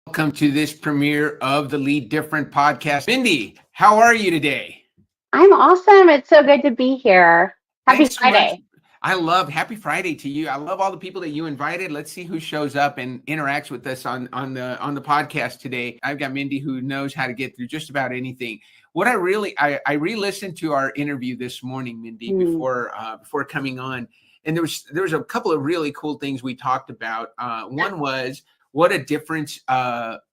Welcome to this premiere of the Lead Different podcast. Mindy, how are you today? I'm awesome. It's so good to be here. Happy Thanks so much. Friday. Happy Friday to you. I love all the people that you invited. Let's see who shows up and interacts with us on the podcast today. I've got Mindy who knows how to get through just about anything. What I re-listened to our interview this morning, Mindy, before coming on, and there was a couple of really cool things we talked about. One was what a difference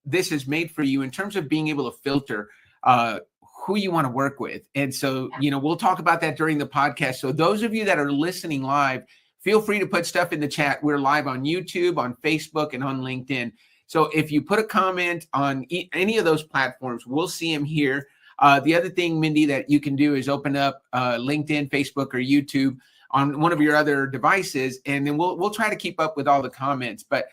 this has made for you in terms of being able to filter who you want to work with. And so, we'll talk about that during the podcast. So those of you that are listening live, feel free to put stuff in the chat. We're live on YouTube, on Facebook, and on LinkedIn. So if you put a comment on any of those platforms, we'll see them here. The other thing, Mindy, that you can do is open up LinkedIn, Facebook, or YouTube on one of your other devices, and then we'll try to keep up with all the comments. But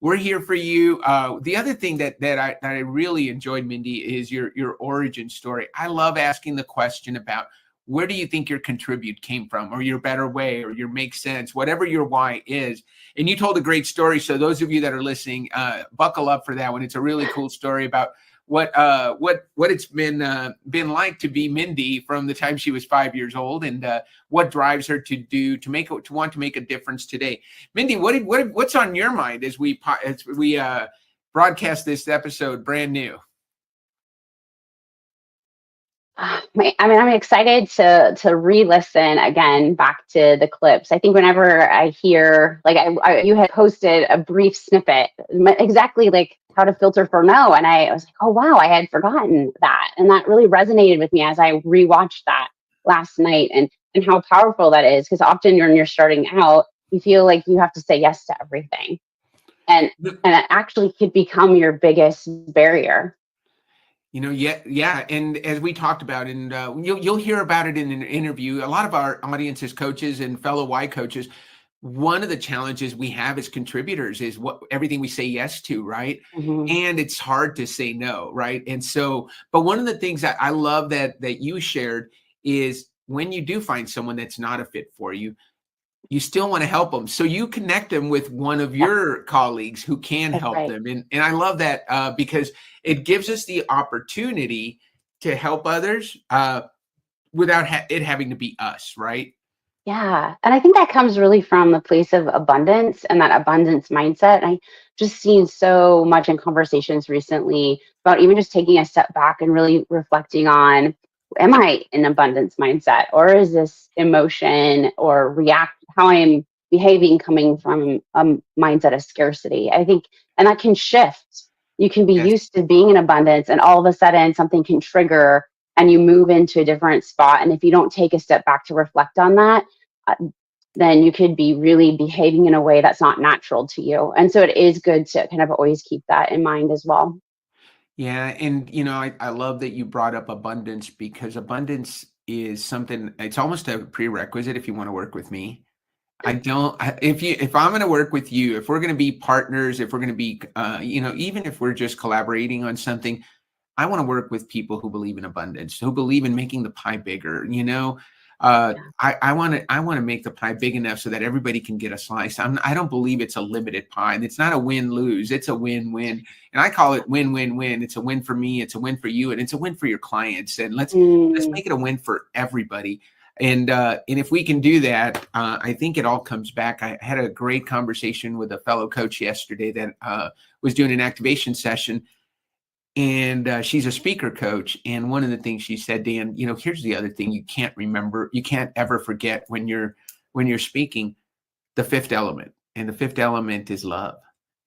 we're here for you. The other thing that I really enjoyed, Mindy, is your origin story. I love asking the question about where do you think your contribute came from, or your better way, or your make sense, whatever your why is. And you told a great story. So those of you that are listening, buckle up for that one. It's a really cool story about what it's been like to be Mindy from the time she was 5 years old, and what drives her to want to make a difference today. Mindy, what's on your mind as we broadcast this episode brand new? I'm excited to re-listen again back to the clips. I think whenever I hear, you had posted a brief snippet, exactly like how to filter for no, and I was like, oh wow, I had forgotten that, and that really resonated with me as I rewatched that last night, and how powerful that is. Because often when you're starting out, you feel like you have to say yes to everything, and it actually could become your biggest barrier. Yeah. And as we talked about, and you'll hear about it in an interview, a lot of our audience as coaches and fellow Y coaches, one of the challenges we have as contributors is everything we say yes to, right? Mm-hmm. And it's hard to say no, right? And so, but one of the things that I love that you shared is when you do find someone that's not a fit for you, you still want to help them. So you connect them with one of your colleagues who can help them. And I love that because it gives us the opportunity to help others without it having to be us, right? Yeah. And I think that comes really from the place of abundance and that abundance mindset. And I just seen so much in conversations recently about even just taking a step back and really reflecting on, am I in abundance mindset, or is this emotion or how I'm behaving coming from a mindset of scarcity? I think, and that can shift. You can be used to being in abundance, and all of a sudden something can trigger and you move into a different spot. And if you don't take a step back to reflect on that, then you could be really behaving in a way that's not natural to you. And so it is good to kind of always keep that in mind as well. Yeah. And, I love that you brought up abundance, because abundance is something, it's almost a prerequisite if you want to work with me. If I'm going to work with you, if we're going to be partners, if we're going to be, even if we're just collaborating on something, I want to work with people who believe in abundance, who believe in making the pie bigger. I want to make the pie big enough so that everybody can get a slice. I don't believe it's a limited pie. It's not a win-lose. It's a win-win. And I call it win-win-win. It's a win for me. It's a win for you. And it's a win for your clients. And let's make it a win for everybody. And if we can do that, I think it all comes back. I had a great conversation with a fellow coach yesterday that was doing an activation session. And she's a speaker coach. And one of the things she said, Dan, here's the other thing you can't remember, you can't ever forget when you're speaking, the fifth element. And the fifth element is love.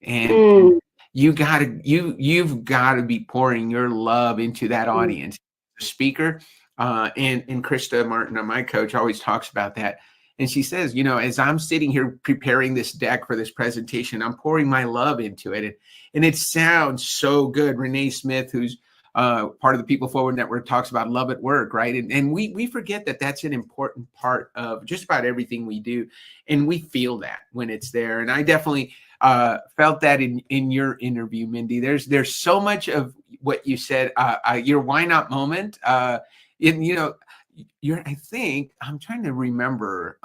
And you've got to be pouring your love into that audience. The speaker, and Krista Martin, my coach, always talks about that. And she says, as I'm sitting here preparing this deck for this presentation, I'm pouring my love into it. And it sounds so good. Renee Smith, who's part of the People Forward Network, talks about love at work, right? And we forget that that's an important part of just about everything we do. And we feel that when it's there. And I definitely felt that in your interview, Mindy. There's so much of what you said, your why not moment. I think I'm trying to remember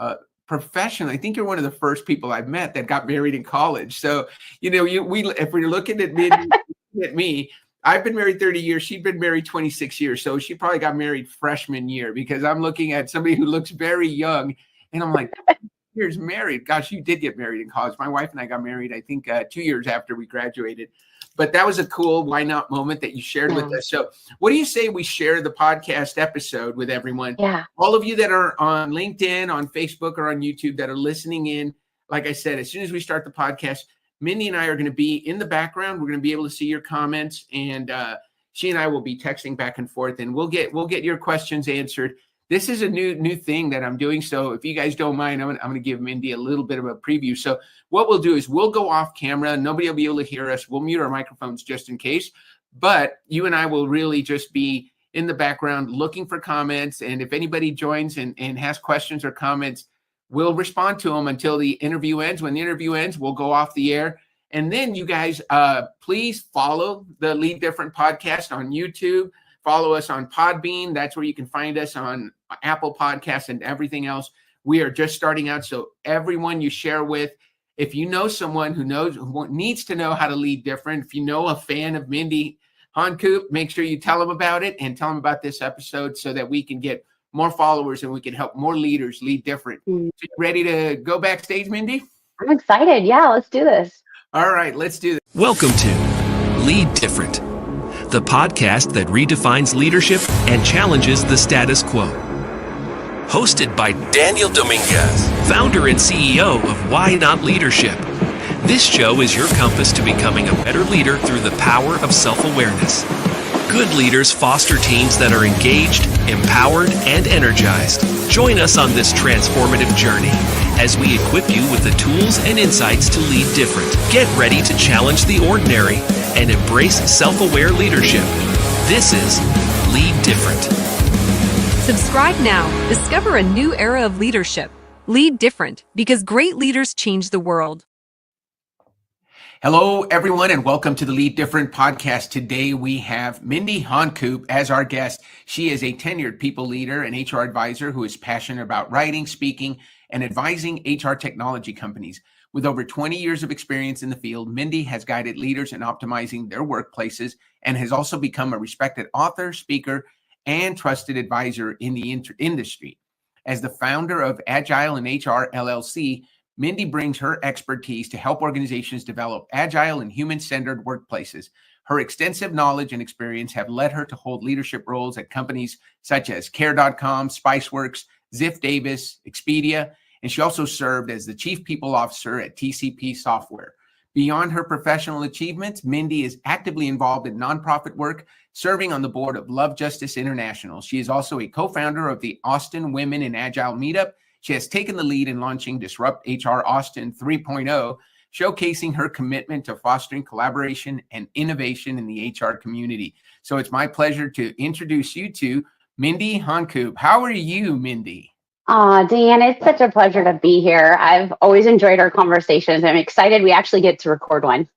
professionally. I think you're one of the first people I've met that got married in college. So, if we're looking at at me. I've been married 30 years. She'd been married 26 years. So she probably got married freshman year, because I'm looking at somebody who looks very young. And I'm like, years married. Gosh, you did get married in college. My wife and I got married, I think 2 years after we graduated. But that was a cool why not moment that you shared with us. So what do you say we share the podcast episode with everyone? Yeah. All of you that are on LinkedIn, on Facebook, or on YouTube that are listening in, like I said, as soon as we start the podcast, Mindy and I are going to be in the background. We're going to be able to see your comments, and she and I will be texting back and forth, and we'll get your questions answered. This is a new thing that I'm doing. So if you guys don't mind, I'm going to give Mindy a little bit of a preview. So what we'll do is we'll go off camera. Nobody will be able to hear us. We'll mute our microphones just in case. But you and I will really just be in the background looking for comments. And if anybody joins and has questions or comments, we'll respond to them until the interview ends. When the interview ends, we'll go off the air. And then you guys, please follow the Lead Different podcast on YouTube. Follow us on Podbean. That's where you can find us on Apple Podcasts and everything else. We are just starting out. So everyone you share with, if you know someone who needs to know how to lead different, if you know a fan of Mindy Honcoop, make sure you tell them about it and tell them about this episode so that we can get more followers and we can help more leaders lead different. So you ready to go backstage, Mindy? I'm excited. Yeah, let's do this. All right, let's do this. Welcome to Lead Different, the podcast that redefines leadership and challenges the status quo. Hosted by Daniel Dominguez, founder and CEO of Why Not Leadership. This show is your compass to becoming a better leader through the power of self-awareness. Good leaders foster teams that are engaged, empowered, and energized. Join us on this transformative journey as we equip you with the tools and insights to lead different. Get ready to challenge the ordinary and embrace self-aware leadership. This is Lead Different. Subscribe now. Discover a new era of leadership. Lead different, because great leaders change the world. Hello, everyone, and welcome to the Lead Different podcast. Today, we have Mindy Honcoop as our guest. She is a tenured people leader and HR advisor who is passionate about writing, speaking, and advising HR technology companies. With over 20 years of experience in the field, Mindy has guided leaders in optimizing their workplaces and has also become a respected author, speaker, and trusted advisor in the industry. As the founder of Agile and HR LLC, Mindy brings her expertise to help organizations develop agile and human-centered workplaces. Her extensive knowledge and experience have led her to hold leadership roles at companies such as Care.com, Spiceworks, Ziff Davis, Expedia, and she also served as the Chief People Officer at TCP Software. Beyond her professional achievements, Mindy is actively involved in nonprofit work, serving on the board of Love Justice International. She is also a co-founder of the Austin Women in Agile meetup. She has taken the lead in launching Disrupt HR Austin 3.0, showcasing her commitment to fostering collaboration and innovation in the HR community. So it's my pleasure to introduce you to Mindy Honcoop. How are you, Mindy? Dan, it's such a pleasure to be here. I've always enjoyed our conversations. I'm excited we actually get to record one.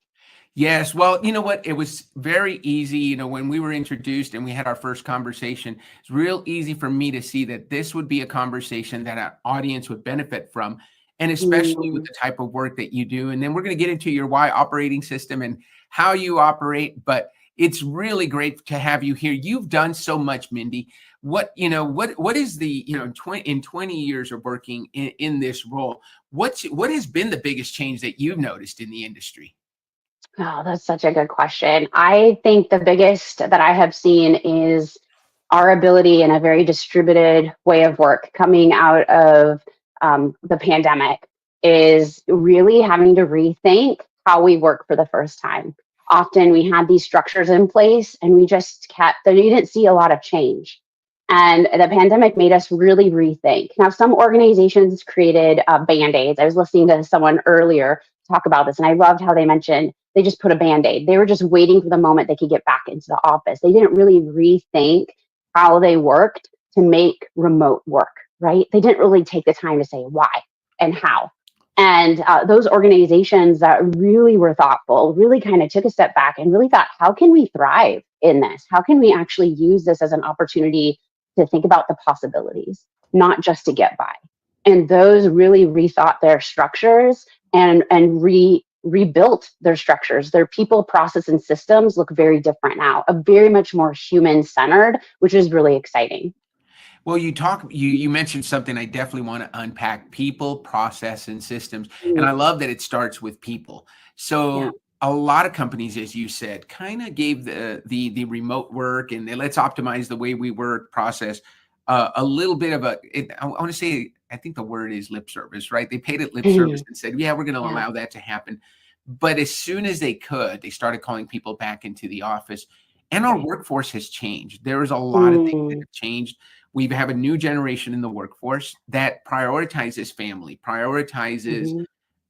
Yes. Well, you know what? It was very easy. When we were introduced and we had our first conversation, it's real easy for me to see that this would be a conversation that our audience would benefit from, and especially with the type of work that you do. And then we're going to get into your why operating system and how you operate. But it's really great to have you here. You've done so much, Mindy. What is the, in 20 years of working in this role, what has been the biggest change that you've noticed in the industry? Oh, that's such a good question. I think the biggest that I have seen is our ability in a very distributed way of work coming out of the pandemic is really having to rethink how we work for the first time. Often we had these structures in place and we didn't see a lot of change. And the pandemic made us really rethink. Now, some organizations created Band-Aids. I was listening to someone earlier talk about this, and I loved how they mentioned they just put a Band-Aid. They were just waiting for the moment they could get back into the office. They didn't really rethink how they worked to make remote work, right? They didn't really take the time to say why and how. And those organizations that really were thoughtful really kind of took a step back and really thought, how can we thrive in this? How can we actually use this as an opportunity to think about the possibilities, not just to get by? And those really rethought their structures and rebuilt their structures. Their people, process, and systems look very different now, a very much more human-centered, which is really exciting. Well, you mentioned something I definitely want to unpack: people, process, and systems. And I love that it starts with people. Yeah. So a lot of companies, as you said, kind of gave the remote work and the let's optimize the way we work process a little bit of I want to say, I think the word is lip service, right? They paid it lip service and said, yeah, we're going to Yeah. allow that to happen. But as soon as they could, they started calling people back into the office. And our workforce has changed. There is a lot of things that have changed. We have a new generation in the workforce that prioritizes family, prioritizes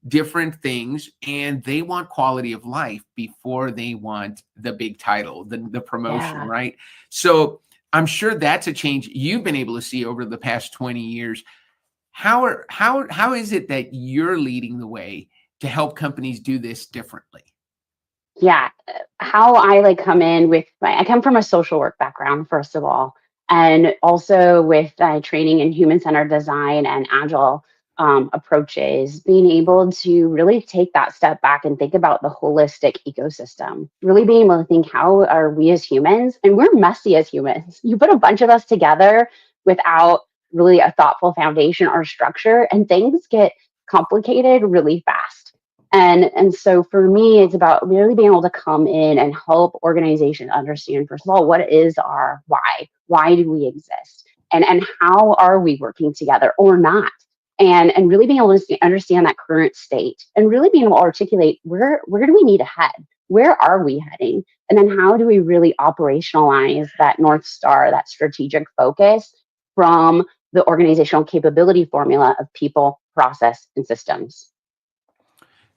different things, and they want quality of life before they want the big title, the promotion, Yeah. right? So I'm sure that's a change you've been able to see over the past 20 years. How is it that you're leading the way to help companies do this differently? Yeah, how I like come in with I come from a social work background, first of all, and also with training in human-centered design and agile approaches, being able to really take that step back and think about the holistic ecosystem, really being able to think, how are we as humans, and we're messy as humans. You put a bunch of us together without really a thoughtful foundation or structure, and things get complicated really fast. And so for me, it's about really being able to come in and help organizations understand, first of all, what is our why? Why do we exist? And how are we working together or not? And really being able to understand that current state and really being able to articulate, where do we need to head? Where are we heading? And then how do we really operationalize that North Star, that strategic focus from the organizational capability formula of people, process, and systems?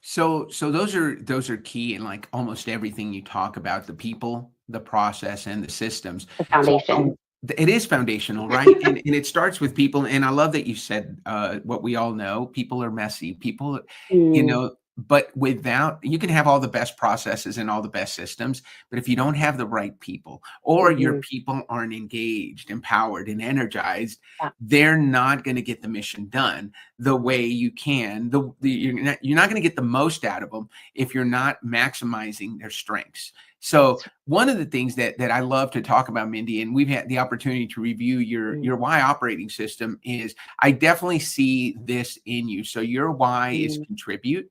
So those are key in like almost everything you talk about: the people, the process, and the systems. The So foundation. it is foundational, right? And it starts with people. And I love that you said what we all know: people are messy. People, Mm, but without, you can have all the best processes and all the best systems, but if you don't have the right people, or your mhm. people aren't engaged, empowered, and energized, Yeah. they're not going to get the mission done the way you can. You're not going to get the most out of them if you're not maximizing their strengths. So one of the things that I love to talk about, Mindy, and we've had the opportunity to review your why operating system, is I definitely see this in you. So your why is Mm, contribute,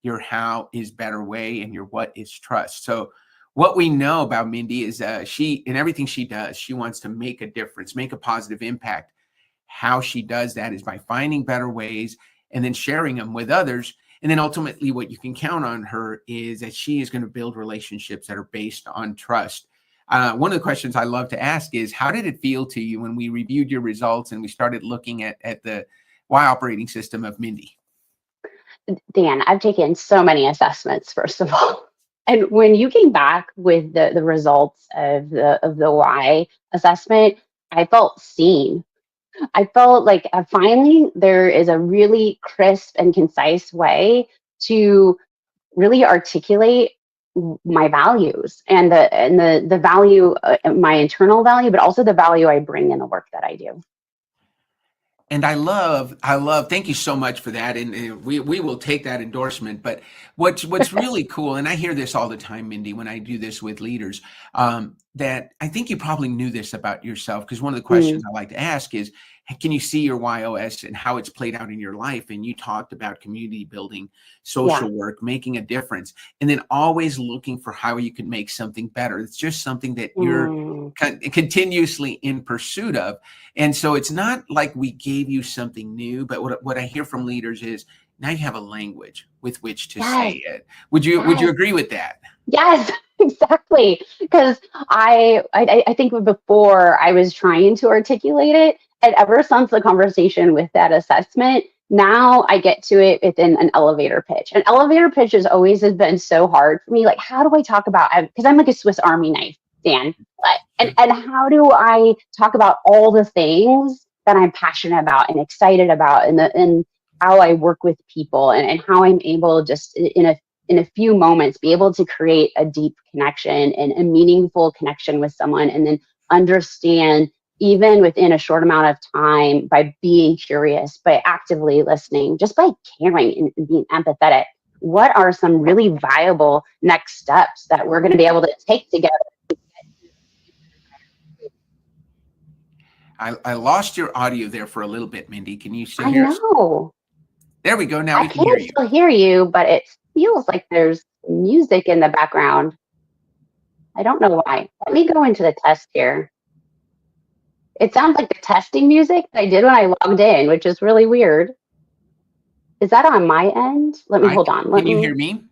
your how is better way, and your what is trust. So what we know about Mindy is she, in everything she does, she wants to make a difference, make a positive impact. How she does that is by finding better ways and then sharing them with others. And then ultimately, what you can count on her is that she is going to build relationships that are based on trust. One of the questions I love to ask is, how did it feel to you when we reviewed your results and we started looking at the why operating system of Mindy? Dan, I've taken so many assessments, first of all. And when you came back with the results of the why assessment, I felt seen. I felt like finally there is a really crisp and concise way to really articulate my values and the value, my internal value, but also the value I bring in the work that I do. And thank you so much for that. And we will take that endorsement. But what's really cool, and I hear this all the time, Mindy, when I do this with leaders, that I think you probably knew this about yourself, because one of the questions Mm, I like to ask is, can you see your YOS and how it's played out in your life? And you talked about community building, yeah. social work, making a difference, and then always looking for how you can make something better. It's just something that you're Mm, continuously in pursuit of. And so it's not like we gave you something new, but what I hear from leaders is, now you have a language with which to say yes. it. Would you Yes. agree with that? Yes, exactly. Because I think before I was trying to articulate it, and ever since the conversation with that assessment, now I get to it within an elevator pitch. An elevator pitch has been so hard for me. Like, how do I talk about? Because I'm like a Swiss Army knife, Dan. And how do I talk about all the things that I'm passionate about and excited about, and how I work with people, and how I'm able, just in a few moments, be able to create a deep connection and a meaningful connection with someone, and then understand, even within a short amount of time, by being curious, by actively listening, just by caring and being empathetic, what are some really viable next steps that we're going to be able to take together. I lost your audio there for a little bit, Mindy. Can you still I hear us? know. There we go. Now I we can hear you. still hear you, but it feels like there's music in the background. I don't know why. Let me go into the test here. It sounds like the testing music that I did when I logged in, which is really weird. Is that on my end? Let me hold on. Can you hear me?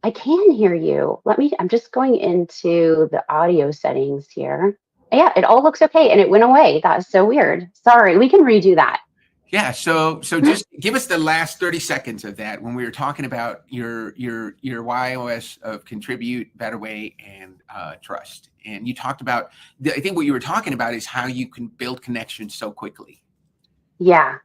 I can hear you. I'm just going into the audio settings here. Yeah, it all looks okay, and it went away. That's so weird. Sorry, we can redo that. Yeah, so just give us the last 30 seconds of that when we were talking about your YOS of contribute, better way, and trust. And you talked about, I think what you were talking about is how you can build connections so quickly. Yeah,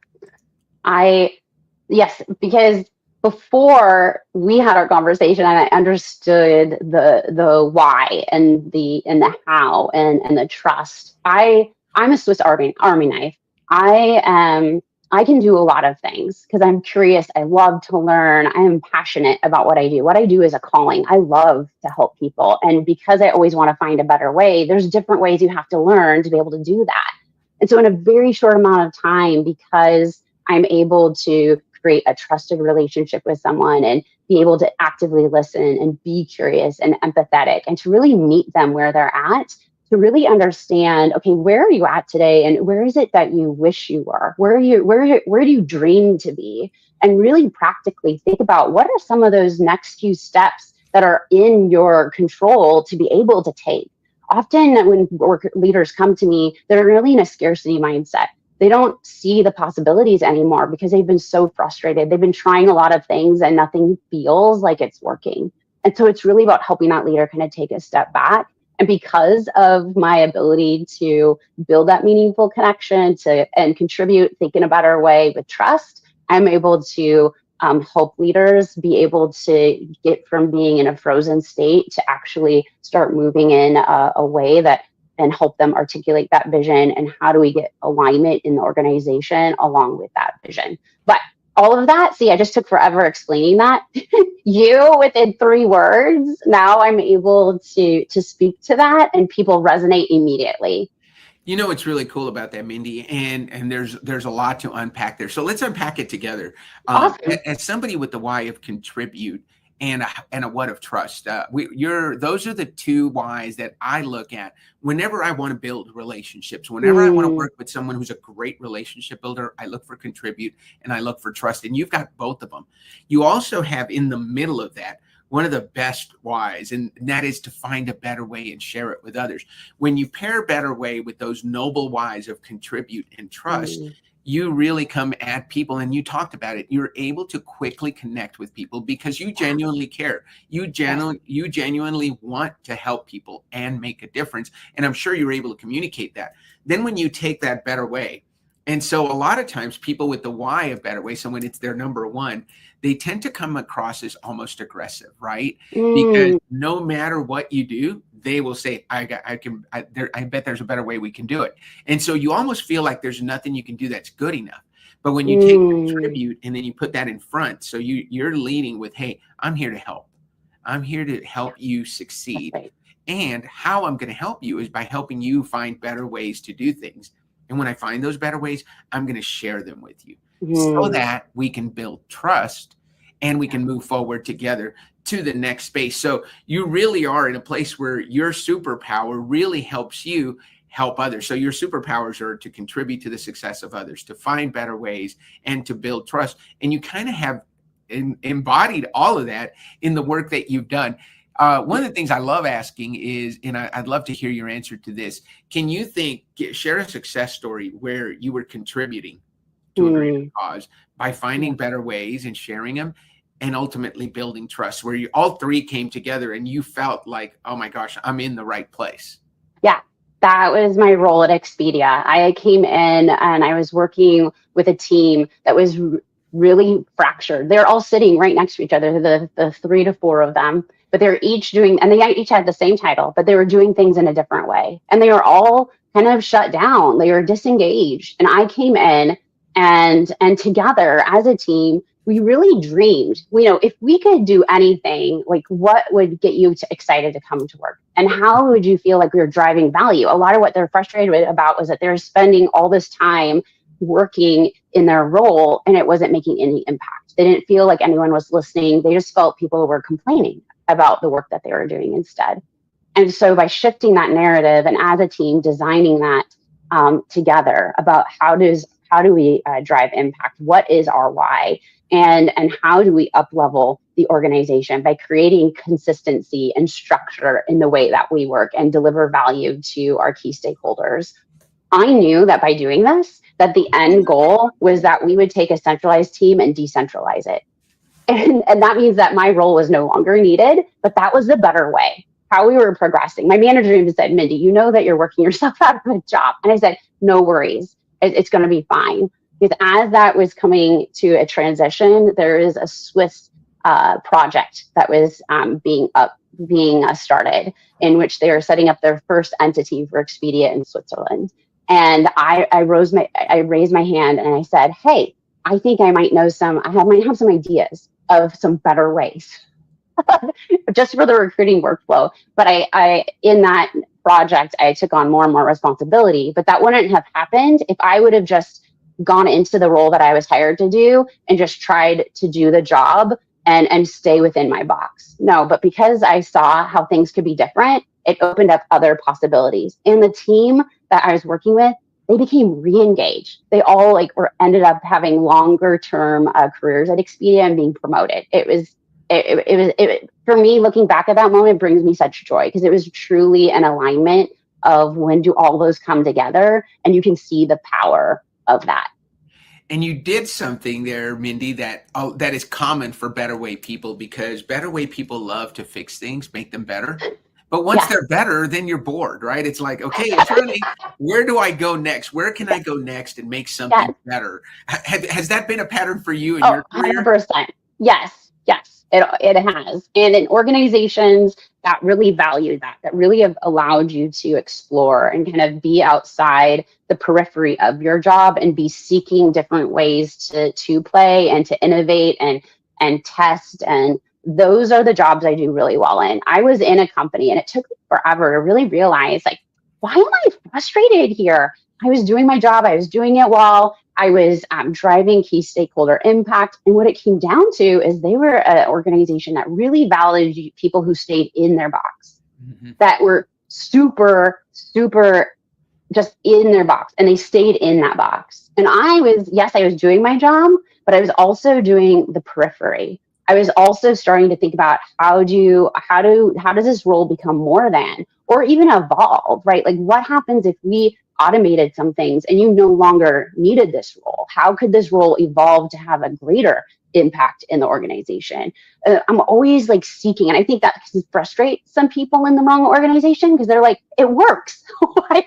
yes, because before we had our conversation and I understood the why and the how and the trust. I'm a Swiss Army knife. I can do a lot of things because I'm curious. I love to learn. I am passionate about what I do. What I do is a calling. I love to help people. And because I always want to find a better way, there's different ways you have to learn to be able to do that. And so in a very short amount of time, because I'm able to create a trusted relationship with someone and be able to actively listen and be curious and empathetic and to really meet them where they're at, to really understand, okay, where are you at today? And where is it that you wish you were? Where do you dream to be? And really practically think about what are some of those next few steps that are in your control to be able to take. Often when work leaders come to me, they're really in a scarcity mindset. They don't see the possibilities anymore because they've been so frustrated. They've been trying a lot of things and nothing feels like it's working. And so it's really about helping that leader kind of take a step back. And because of my ability to build that meaningful connection and contribute, think in a better way with trust, I'm able to help leaders be able to get from being in a frozen state to actually start moving in a way that and help them articulate that vision and how do we get alignment in the organization along with that vision. But all of that, see, I just took forever explaining that. You within 3 words, now I'm able to speak to that and people resonate immediately. You know what's really cool about that, Mindy, and there's a lot to unpack there. So let's unpack it together. Awesome. As somebody with the why of contribute and a what of trust, those are the 2 whys that I look at whenever I want to build relationships. Whenever I want to work with someone who's a great relationship builder, I look for contribute and I look for trust. And you've got both of them. You also have in the middle of that one of the best whys, and that is to find a better way and share it with others. When you pair better way with those noble whys of contribute and trust, you really come at people, and you talked about it. You're able to quickly connect with people because you genuinely care. You genuinely want to help people and make a difference. And I'm sure you're able to communicate that. Then when you take that better way, and so a lot of times people with the why of better way, so when it's their number 1, they tend to come across as almost aggressive, right? Because no matter what you do, they will say, I bet there's a better way we can do it. And so you almost feel like there's nothing you can do that's good enough. But when you take contribute and then you put that in front, so you're leading with, hey, I'm here to help. I'm here to help you succeed. Right. And how I'm going to help you is by helping you find better ways to do things. And when I find those better ways, I'm going to share them with you so that we can build trust and we can move forward together to the next space. So you really are in a place where your superpower really helps you help others. So your superpowers are to contribute to the success of others, to find better ways, and to build trust. And you kind of have embodied all of that in the work that you've done. One of the things I love asking is, and I'd love to hear your answer to this, can you share a success story where you were contributing to a greater cause by finding better ways and sharing them and ultimately building trust, where all 3 came together and you felt like, oh my gosh, I'm in the right place? Yeah, that was my role at Expedia. I came in and I was working with a team that was really fractured. They're all sitting right next to each other, the 3 to 4 of them, but they're each doing, and they each had the same title, but they were doing things in a different way. And they were all kind of shut down. They were disengaged. And I came in and together as a team we really dreamed, if we could do anything, like what would get you excited to come to work? And how would you feel like we were driving value? A lot of what they're frustrated about was that they're spending all this time working in their role and it wasn't making any impact. They didn't feel like anyone was listening. They just felt people were complaining about the work that they were doing instead. And so by shifting that narrative and as a team designing that together about how do we drive impact? What is our why? And how do we up-level the organization by creating consistency and structure in the way that we work and deliver value to our key stakeholders? I knew that by doing this, that the end goal was that we would take a centralized team and decentralize it. And that means that my role was no longer needed, but that was the better way. How we were progressing. My manager even said, Mindy, you know that you're working yourself out of a job. And I said, no worries. It's going to be fine. Because as that was coming to a transition, there is a Swiss project that was being started in which they are setting up their first entity for Expedia in Switzerland. And I raised my hand and I said, hey, I think I might know might have some ideas of some better ways just for the recruiting workflow. But I in that project, I took on more and more responsibility, but that wouldn't have happened if I would have just gone into the role that I was hired to do and just tried to do the job and stay within my box. No, but because I saw how things could be different, it opened up other possibilities. And the team that I was working with, they became re-engaged. They all ended up having longer term careers at Expedia and being promoted. It was for me, looking back at that moment brings me such joy because it was truly an alignment of when do all those come together, and you can see the power of that. And you did something there, Mindy, that is common for Better Way people, because Better Way people love to fix things, make them better. But once they're better, then you're bored, right? It's like, okay, it's really, where do I go next? Where can I go next and make something better? Has that been a pattern for you in your career? 100%. Yes. It has. And in organizations that really value that really have allowed you to explore and kind of be outside the periphery of your job and be seeking different ways to play and to innovate and test. And those are the jobs I do really well in. I was in a company and it took me forever to really realize, why am I frustrated here? I was doing my job. I was doing it well. I was driving key stakeholder impact. And what it came down to is they were an organization that really valued people who stayed in their box, that were super, super just in their box. And they stayed in that box. And I was doing my job, but I was also doing the periphery. I was also starting to think about how does this role become more than, or even evolve, right? Like what happens if we automated some things and you no longer needed this role? How could this role evolve to have a greater impact in the organization? I'm always seeking, and I think that can frustrate some people in the wrong organization because they're like, it works. Why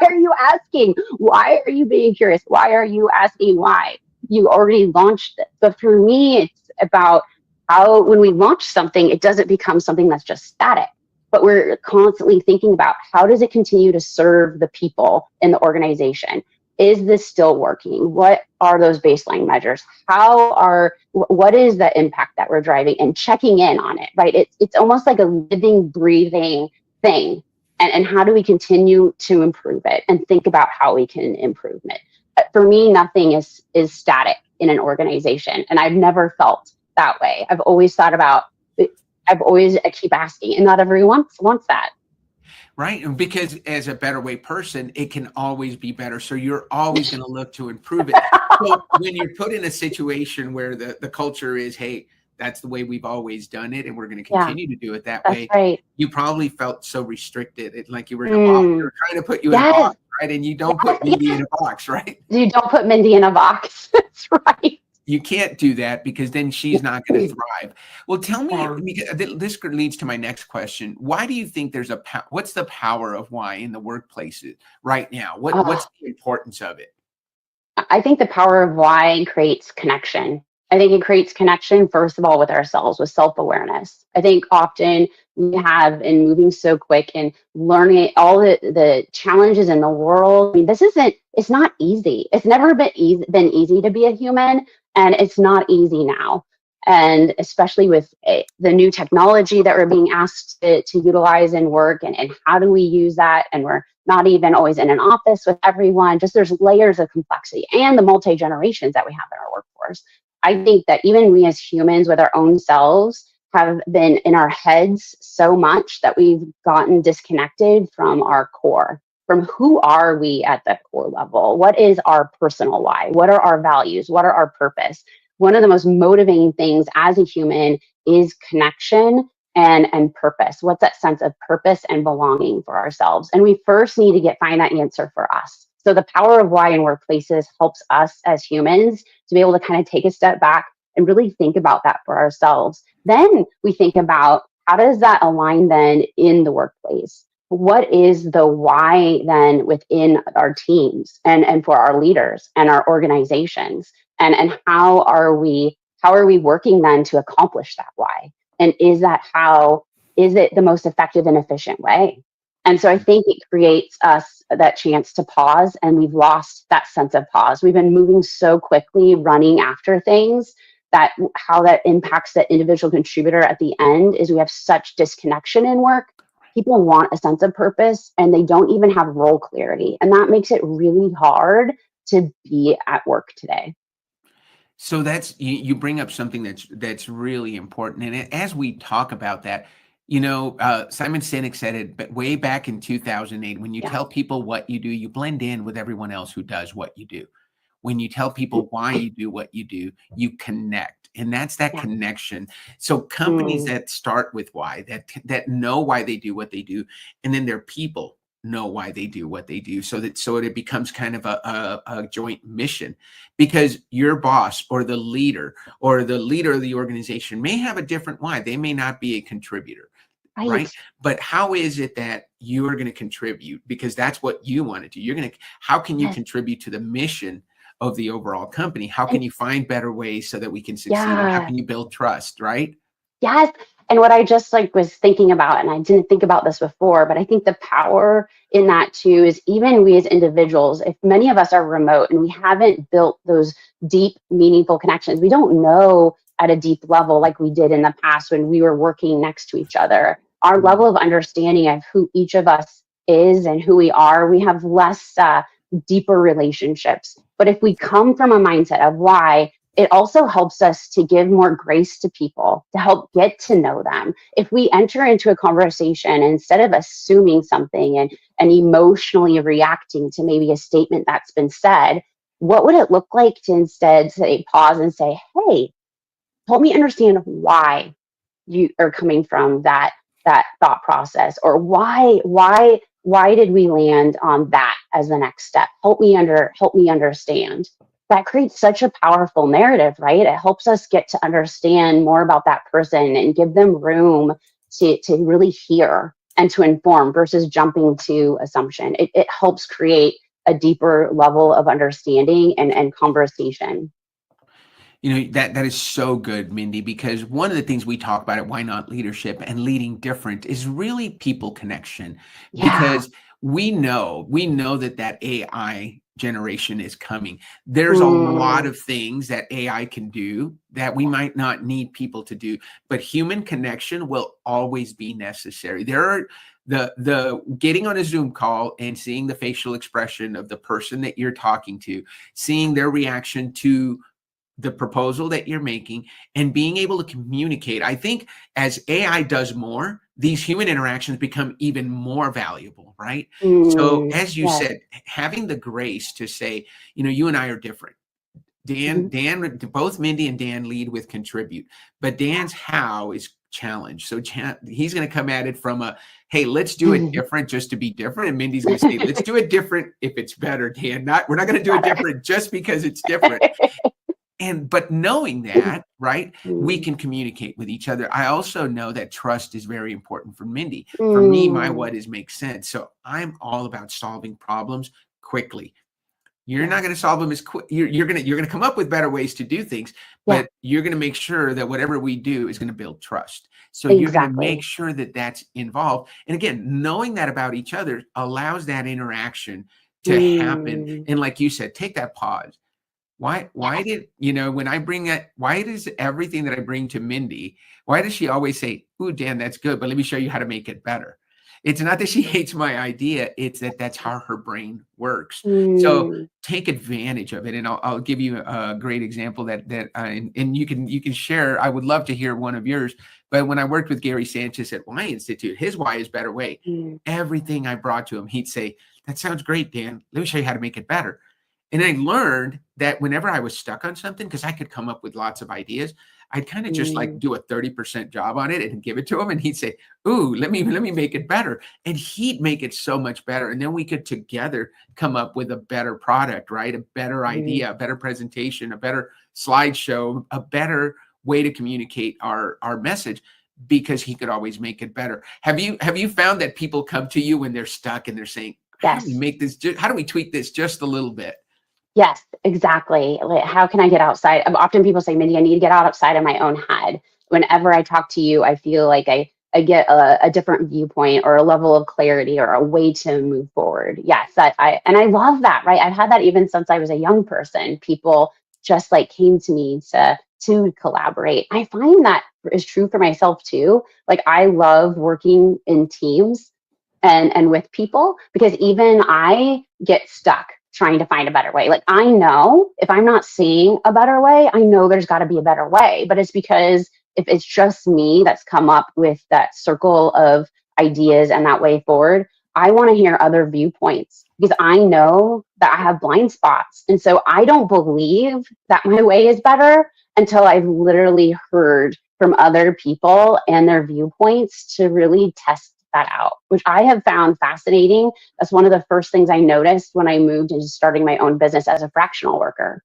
are you asking? Why are you being curious? Why are you asking why? You already launched it. But for me, it's about how when we launch something, it doesn't become something that's just static. But we're constantly thinking about how does it continue to serve the people in the organization? Is this still working? What are those baseline measures? What is the impact that we're driving, and checking in on it, right? It's almost like a living, breathing thing. And how do we continue to improve it and think about how we can improve it? For me, nothing is static in an organization. And I've never felt that way. I've always thought about, I keep asking, and not everyone wants that. Right. And because as a Better Way person, it can always be better. So you're always going to look to improve it. So when you're put in a situation where the culture is, hey, that's the way we've always done it, and we're going to continue to do it that way. Right. You probably felt so restricted, like you were in a box. They were trying to put you in a box, right? And you don't put Mindy in a box, right? You don't put Mindy in a box. That's right. You can't do that because then she's not going to thrive. Well, tell me, this leads to my next question. Why do you think what's the power of why in the workplaces right now? What's the importance of it? I think the power of why creates connection. I think it creates connection, first of all, with ourselves, with self-awareness. I think often we have, in moving so quick and learning all the challenges in the world. I mean, it's not easy. It's never been easy to be a human, and it's not easy now. And especially with the new technology that we're being asked to utilize in work, and how do we use that? And we're not even always in an office with everyone. Just there's layers of complexity, and the multi-generations that we have in our workforce. I think that even we as humans with our own selves have been in our heads so much that we've gotten disconnected from our core, from who are we at the core level? What is our personal why? What are our values? What are our purpose? One of the most motivating things as a human is connection and purpose. What's that sense of purpose and belonging for ourselves? And we first need to find that answer for us. So the power of why in workplaces helps us as humans to be able to kind of take a step back and really think about that for ourselves. Then we think about, how does that align then in the workplace? What is the why then within our teams and for our leaders and our organizations? And how are we working then to accomplish that why? And is it the most effective and efficient way? And so I think it creates us that chance to pause, and we've lost that sense of pause. We've been moving so quickly, running after things, that how that impacts that individual contributor at the end is we have such disconnection in work. People want a sense of purpose, and they don't even have role clarity. And that makes it really hard to be at work today. So that's you bring up something that's really important. And as we talk about that, Simon Sinek said it, but way back in 2008, when you tell people what you do, you blend in with everyone else who does what you do. When you tell people why you do what you do, you connect. And that's that connection. So companies that start with why, that know why they do what they do, and then their people know why they do what they do, so it becomes kind of a joint mission, because your boss or the leader of the organization may have a different why. They may not be a contributor, right? But how is it that you are going to contribute? Because that's what you want to do. How can you contribute to the mission of the overall company? How can you find better ways so that we can succeed? And how can you build trust, right? Yes. And what I just was thinking about, and I didn't think about this before, but I think the power in that too is, even we as individuals, if many of us are remote and we haven't built those deep, meaningful connections, we don't know at a deep level like we did in the past when we were working next to each other. Our level of understanding of who each of us is and who we are, we have less deeper relationships. But if we come from a mindset of why, it also helps us to give more grace to people, to help get to know them. If we enter into a conversation, instead of assuming something and emotionally reacting to maybe a statement that's been said, what would it look like to instead say, pause and say, hey, help me understand why you are coming from that thought process, or why did we land on that as the next step? Help me understand. That creates such a powerful narrative, right? It helps us get to understand more about that person and give them room to really hear and to inform versus jumping to assumption. It helps create a deeper level of understanding and conversation. That is so good, Mindy, because one of the things we talk about at Why Not Leadership and Leading Different is really people connection. Because we know that AI generation is coming. There's a lot of things that AI can do that we might not need people to do, but human connection will always be necessary. There are the getting on a Zoom call and seeing the facial expression of the person that you're talking to, seeing their reaction to the proposal that you're making, and being able to communicate. I think as AI does more, these human interactions become even more valuable, right? So as you said, having the grace to say, you and I are different. Dan, both Mindy and Dan lead with contribute, but Dan's how is challenge. So he's going to come at it from hey, let's do it different just to be different. And Mindy's going to say, let's do it different if it's better, Dan. We're not going to do it different just because it's different. But knowing that, right, we can communicate with each other. I also know that trust is very important for Mindy. For me, my what is make sense. So I'm all about solving problems quickly. You're not going to solve them as quick. You're going to come up with better ways to do things, but you're going to make sure that whatever we do is going to build trust. So you're going to make sure that that's involved. And again, knowing that about each other allows that interaction to happen. And like you said, take that pause. Why did, when I bring that, why does everything that I bring to Mindy, why does she always say, "Ooh, Dan, that's good, but let me show you how to make it better"? It's not that she hates my idea. It's that that's how her brain works. So take advantage of it. And I'll give you a great example and you can share. I would love to hear one of yours. But when I worked with Gary Sanchez at Why Institute, his Why is Better Way, everything I brought to him, he'd say, "That sounds great, Dan. Let me show you how to make it better." And I learned that whenever I was stuck on something, because I could come up with lots of ideas, I'd kind of just like do a 30% job on it and give it to him. And he'd say, "Ooh, let me make it better." And he'd make it so much better. And then we could together come up with a better product, right? A better idea, a better presentation, a better slideshow, a better way to communicate our message, because he could always make it better. Have you found that people come to you when they're stuck and they're saying, "How do we make this? How do we tweak this just a little bit?" Yes, exactly. Like, how can I get outside? Often people say, "Mindy, I need to get outside of my own head." Whenever I talk to you, I feel like I get a different viewpoint or a level of clarity or a way to move forward. Yes, I love that, right? I've had that even since I was a young person. People just like came to me to collaborate. I find that is true for myself too. Like, I love working in teams and with people, because even I get stuck trying to find a better way. Like, I know if I'm not seeing a better way, I know there's got to be a better way. But it's because if it's just me that's come up with that circle of ideas and that way forward, I want to hear other viewpoints, because I know that I have blind spots. And so I don't believe that my way is better until I've literally heard from other people and their viewpoints to really test that out, which I have found fascinating. That's one of the first things I noticed when I moved into starting my own business as a fractional worker.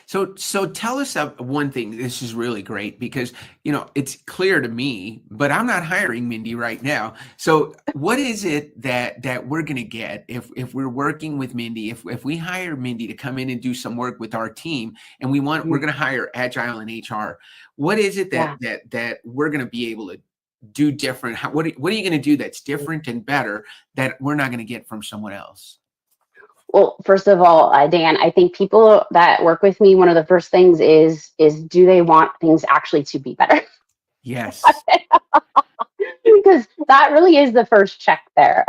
So tell us one thing. This is really great because, it's clear to me, but I'm not hiring Mindy right now. So what is it that we're going to get if we're working with Mindy, if we hire Mindy to come in and do some work with our team, and we're going to hire Agile and HR? What is it that we're going to be able to do different? What are you going to do that's different and better that we're not going to get from someone else? Well, first of all, Dan, I think people that work with me, one of the first things is do they want things actually to be better? Yes. Because that really is the first check there.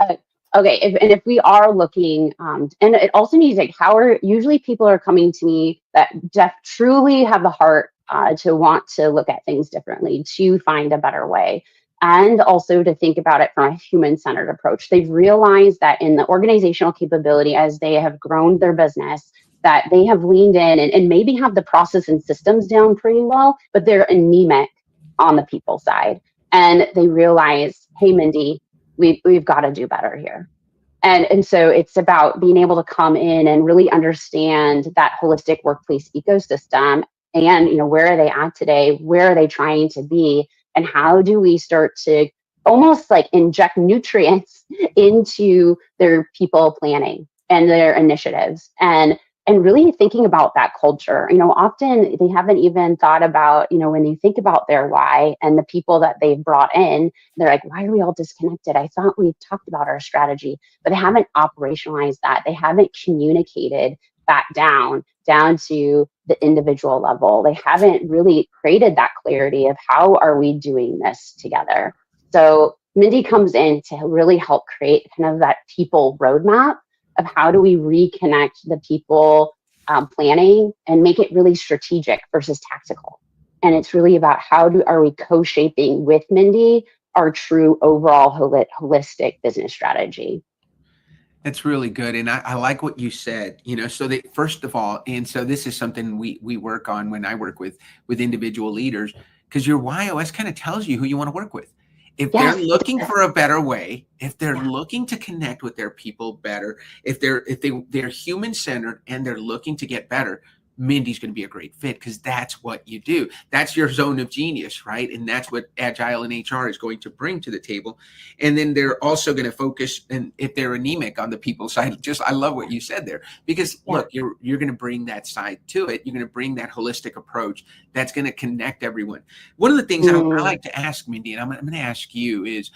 Okay, if we are looking, and it also needs like usually people are coming to me that truly have the heart to want to look at things differently, to find a better way, and also to think about it from a human-centered approach. They've realized that in the organizational capability, as they have grown their business, that they have leaned in and maybe have the process and systems down pretty well, but they're anemic on the people side. And they realize, "Hey, Mindy, we've got to do better here." And so it's about being able to come in and really understand that holistic workplace ecosystem, and where are they at today? Where are they trying to be? And how do we start to almost like inject nutrients into their people planning and their initiatives, and really thinking about that culture. Often they haven't even thought about, when you think about their why and the people that they've brought in, they're like, "Why are we all disconnected? I thought we talked about our strategy," but they haven't operationalized that. They haven't communicated that down to the individual level. They haven't really created that clarity of how are we doing this together. So Mindy comes in to really help create kind of that people roadmap of how do we reconnect the people planning and make it really strategic versus tactical. And it's really about are we co-shaping with Mindy our true overall holistic business strategy. That's really good. And I like what you said, so that first of all, and so this is something we work on when I work with individual leaders, because your YOS kind of tells you who you want to work with. If they're looking for a better way, if they're looking to connect with their people better, if they're human centered and they're looking to get better, Mindy's going to be a great fit because that's what you do. That's your zone of genius, right? And that's what Agile and HR is going to bring to the table. And then they're also going to focus, and if they're anemic on the people side, I love what you said there, because look, you're going to bring that side to it. You're going to bring that holistic approach that's going to connect everyone. One of the things I like to ask Mindy, and I'm going to ask you, is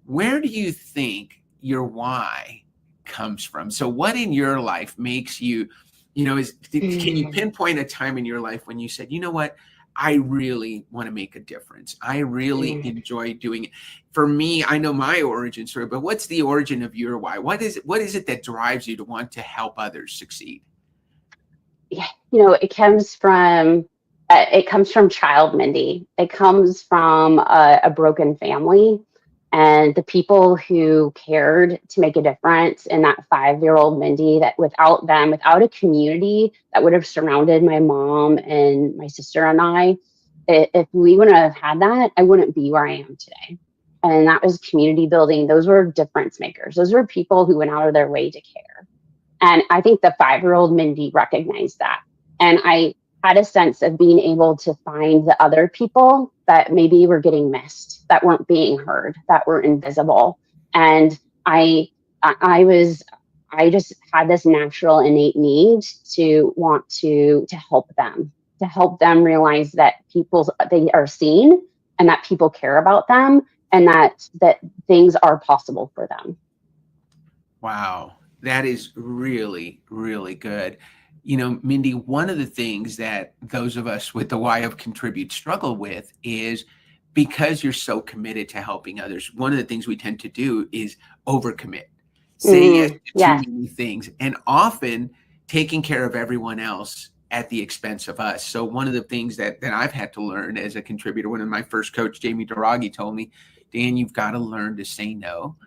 where do you think your why comes from? So what in your life makes you, can you pinpoint a time in your life when you said, you know what, I really want to make a difference. I really enjoy doing it. For me, I know my origin story, but what's the origin of your why? What is it that drives you to want to help others succeed? Yeah, it comes from child Mindy. It comes from a broken family. And the people who cared to make a difference in that 5-year-old Mindy, that without them, without a community that would have surrounded my mom and my sister and I, if we wouldn't have had that, I wouldn't be where I am today. And that was community building. Those were difference makers. Those were people who went out of their way to care. And I think the 5-year-old Mindy recognized that. And I had a sense of being able to find the other people that maybe were getting missed, that weren't being heard, that were invisible. And I just had this natural innate need to want to help them realize that they are seen and that people care about them and that things are possible for them. Wow. That is really, really good. Mindy, one of the things that those of us with the why of contribute struggle with is, because you're so committed to helping others, one of the things we tend to do is overcommit, say yes to too many things, and often taking care of everyone else at the expense of us. So one of the things that I've had to learn as a contributor, one of my first coach, Jamie Duragi, told me, Dan, you've got to learn to say no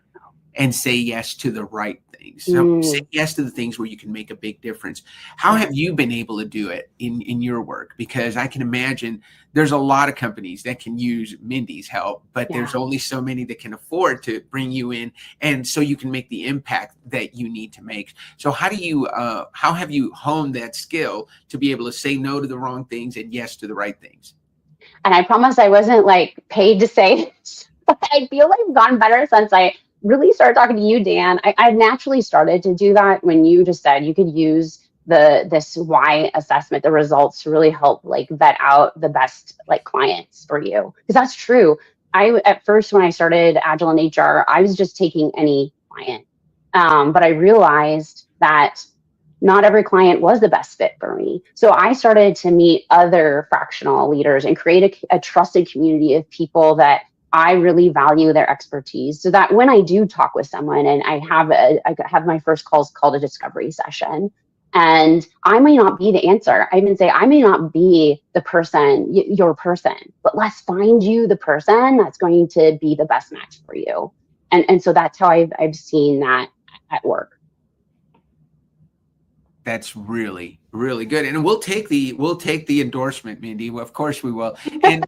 and say yes to the right things. So say yes to the things where you can make a big difference. How have you been able to do it in your work? Because I can imagine there's a lot of companies that can use Mindy's help, but there's only so many that can afford to bring you in. And so you can make the impact that you need to make. So how have you honed that skill to be able to say no to the wrong things and yes to the right things? And I promise I wasn't paid to say this, but I feel like I've gotten better since I really started talking to you, Dan. I naturally started to do that when you just said you could use this why assessment, the results, to really help vet out the best clients for you. Because that's true. At first, when I started Agile in HR, I was just taking any client. But I realized that not every client was the best fit for me. So I started to meet other fractional leaders and create a trusted community of people that I really value their expertise, so that when I do talk with someone and I have my first calls called a discovery session, and I may not be the answer. I even say I may not be the person, your person, but let's find you the person that's going to be the best match for you. And so that's how I've seen that at work. That's really, really good. And we'll take the endorsement, Mindy. Well, of course we will. And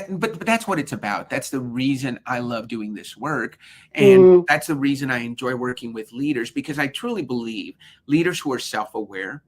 but that's what it's about. That's the reason I love doing this work. And that's the reason I enjoy working with leaders, because I truly believe leaders who are self-aware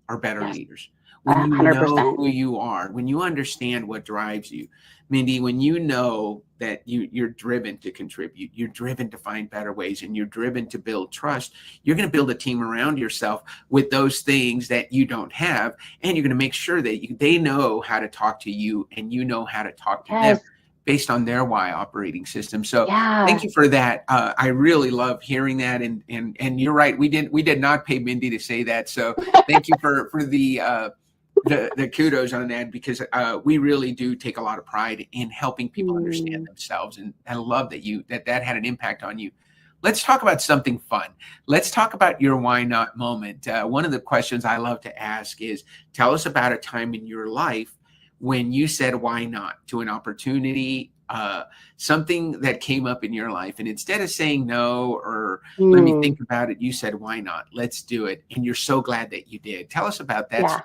are better leaders. When you 100%. know who you are, when you understand what drives you, Mindy, when you know that you're driven to contribute, you're driven to find better ways, and you're driven to build trust, you're going to build a team around yourself with those things that you don't have, and you're going to make sure that they know how to talk to you and you know how to talk to them based on their why operating system. So thank you for that. I really love hearing that. And you're right. We did not pay Mindy to say that. So thank you for the kudos on that, because we really do take a lot of pride in helping people understand themselves. And I love that had an impact on you. Let's talk about something fun. Let's talk about your why not moment. One of the questions I love to ask is, tell us about a time in your life when you said why not to an opportunity, something that came up in your life, and instead of saying no or let me think about it, you said why not, let's do it, and you're so glad that you did. Tell us about that story.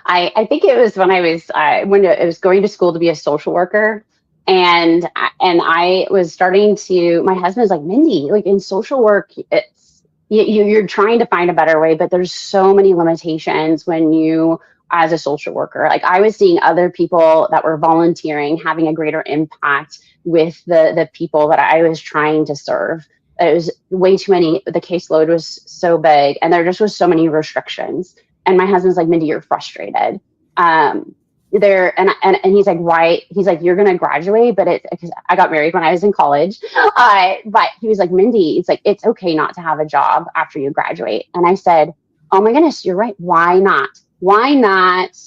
I think it was when I was going to school to be a social worker, and I was starting to. My husband's like, Mindy, in social work, it's you're trying to find a better way, but there's so many limitations when you, as a social worker, like I was seeing other people that were volunteering, having a greater impact with the people that I was trying to serve. It was way too many. The caseload was so big, and there just was so many restrictions. And my husband's like, Mindy, you're frustrated. There and he's like, why? He's like, you're gonna graduate, but it's because I got married when I was in college. But he was like, Mindy, it's like, it's okay not to have a job after you graduate. And I said, oh my goodness, you're right. Why not? Why not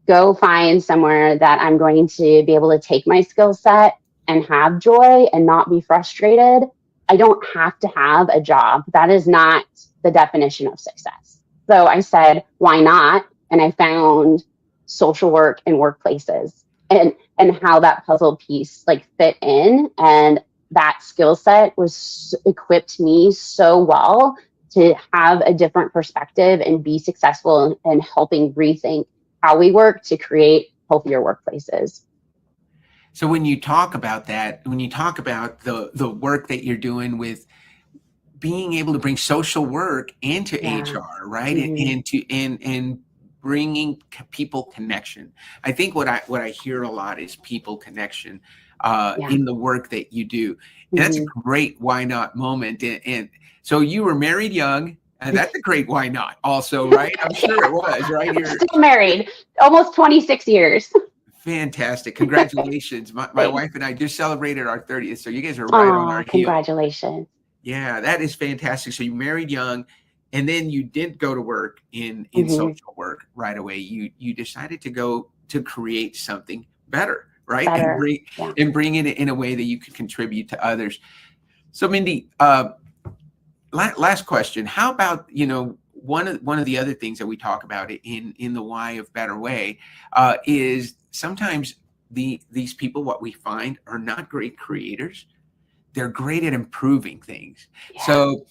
go find somewhere that I'm going to be able to take my skill set and have joy and not be frustrated? I don't have to have a job. That is not the definition of success. So I said, why not? And I found social work in workplaces and how that puzzle piece like fit in. And that skill set was equipped me so well to have a different perspective and be successful in helping rethink how we work to create healthier workplaces. So when you talk about that, when you talk about the work that you're doing with being able to bring social work into HR, right? Mm-hmm. and bringing people connection. I think what I hear a lot is people connection in the work that you do. And that's a great why not moment. And so you were married young, and that's a great why not also, right? I'm sure it was, right? You're still married, almost 26 years. Fantastic. Congratulations. My wife and I just celebrated our 30th. So you guys are right on our heel. Congratulations. Yeah, that is fantastic. So you married young, and then you didn't go to work in social work right away. You decided to go to create something better, right? And bring it in a way that you could contribute to others. So Mindy, last question. How about, one of the other things that we talk about in the why of better way is sometimes these people, what we find, are not great creators. They're great at improving things. Yeah. So,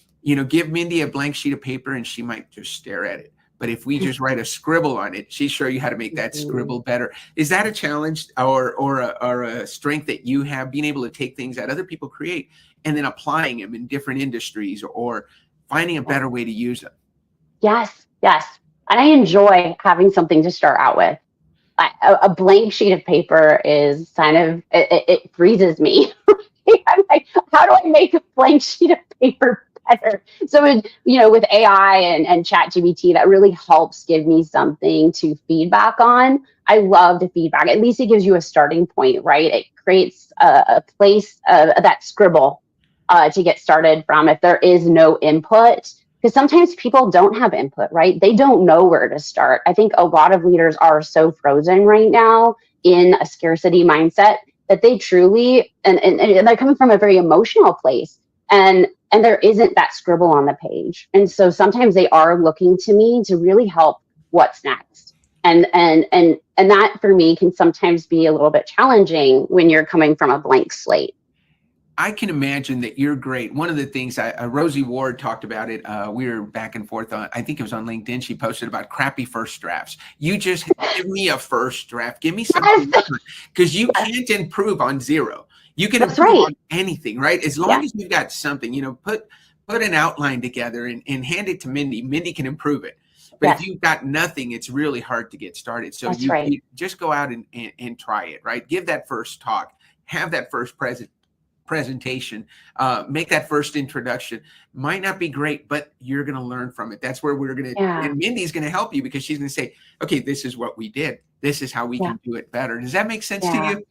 give Mindy a blank sheet of paper and she might just stare at it. But if we just write a scribble on it, she'll show you how to make that scribble better. Is that a challenge or a strength that you have, being able to take things that other people create and then applying them in different industries or finding a better way to use them? Yes. And I enjoy having something to start out with. A blank sheet of paper is kind of, it freezes me. I'm like, how do I make a blank sheet of paper better? So, with AI and ChatGPT, that really helps give me something to feedback on. I love the feedback. At least it gives you a starting point, right? It creates a place, that scribble to get started from if there is no input. Because sometimes people don't have input, right? They don't know where to start. I think a lot of leaders are so frozen right now in a scarcity mindset that they truly, and they're coming from a very emotional place, and there isn't that scribble on the page. And so sometimes they are looking to me to really help what's next. And that for me can sometimes be a little bit challenging when you're coming from a blank slate. I can imagine that you're great. One of the things Rosie Ward talked about it. We were back and forth on, I think it was on LinkedIn. She posted about crappy first drafts. You just give me a first draft. Give me something different, because you can't improve on zero. You can improve on anything, right? As long as you've got something, put an outline together and hand it to Mindy. Mindy can improve it. But if you've got nothing, it's really hard to get started. So you just go out and try it, right? Give that first talk, have that first presentation, make that first introduction. Might not be great, but you're going to learn from it. That's where we're going to, and Mindy's going to help you, because she's going to say, okay, this is what we did. This is how we can do it better. Does that make sense to you?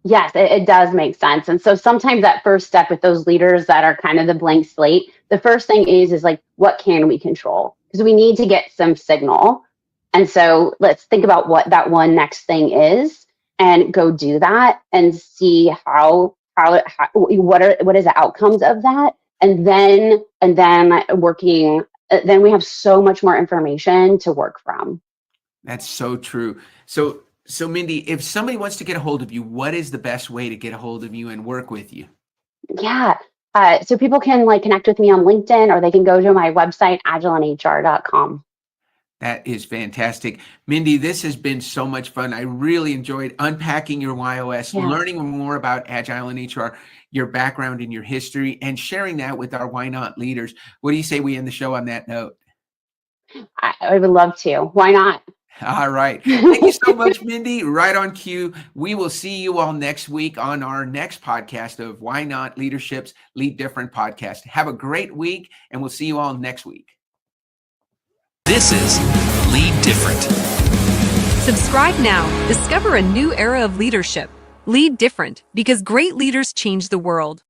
Yes, it does make sense. And so sometimes that first step with those leaders that are kind of the blank slate, the first thing is like, what can we control? Because we need to get some signal. And so let's think about what that one next thing is and go do that and see what is the outcomes of that. And then working, then we have so much more information to work from. That's so true. So Mindy, if somebody wants to get a hold of you, what is the best way to get a hold of you and work with you? Yeah. So people can connect with me on LinkedIn, or they can go to my website, agileandhr.com. That is fantastic. Mindy, this has been so much fun. I really enjoyed unpacking your YOS, Yeah. learning more about Agile and HR, your background and your history, and sharing that with our Why Not leaders. What do you say we end the show on that note? I would love to. Why not? All right. Thank you so much, Mindy. Right on cue. We will see you all next week on our next podcast of Why Not Leadership's Lead Different podcast. Have a great week, and we'll see you all next week. This is Lead Different. Subscribe now. Discover a new era of leadership. Lead different because great leaders change the world.